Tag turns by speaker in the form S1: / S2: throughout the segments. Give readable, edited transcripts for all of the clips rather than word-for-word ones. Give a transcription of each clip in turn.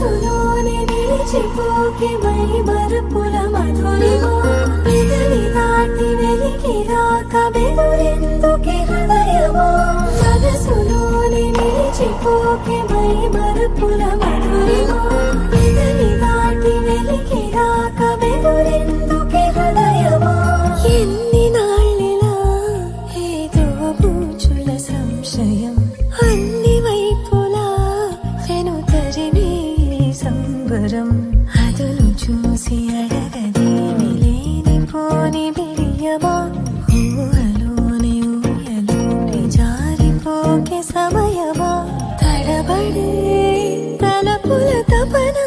S1: మనసులోనే నిలిచిపోకే మై మరుపుల మధురిమా పెదవి దాటి వెలికి రాక బెదురెందుకే హృదయమా మనసులోనే నిలిచిపోకే మై మరుపుల మధురిమా పెదవి దాటి వెలికి రాక బెదురెందుకే హృదయమా ఎన్ని నాళ్ళిలా ఏదో బూచుల సంశయం అన్ని వైపులా వెనుతరిమే సంబరం అదును చూసి అడగదేమి లేనిపోని బిడియమా ఊహలోని ఊయలోని జారిపోకే సమయమా తడబడే తలపుల తపన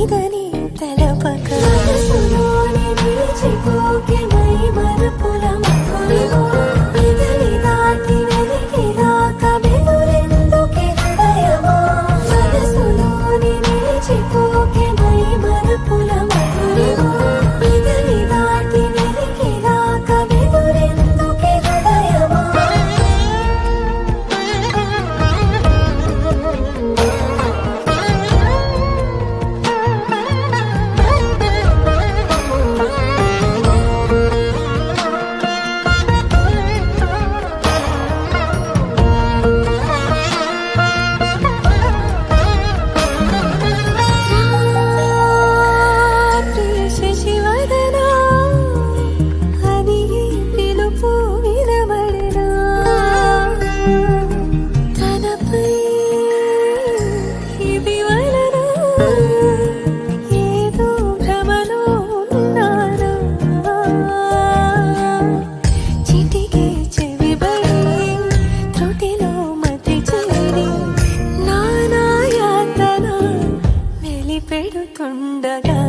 S1: ఇదని తలపక మనసులోని నిలిచిపోకే మై మరుపుల మధురిమా పెదవి దాటి వెలికి రాక బెదురెందుకే హృదయమా మనసులోని నిలిచిపోకే మై మరుపుల మధురిమా పెదవి దాటి వెలికి రాక బెదురెందుకే హృదయమా శశివదనా అని పిలుపు వినబడినా తనపై ఇది వలన ఏదో భ్రమలో ఉన్నానా చిటికే చెవిబడి త్రుటిలో మతి చేరి నానా యాతన వెలిపెడుతుండగా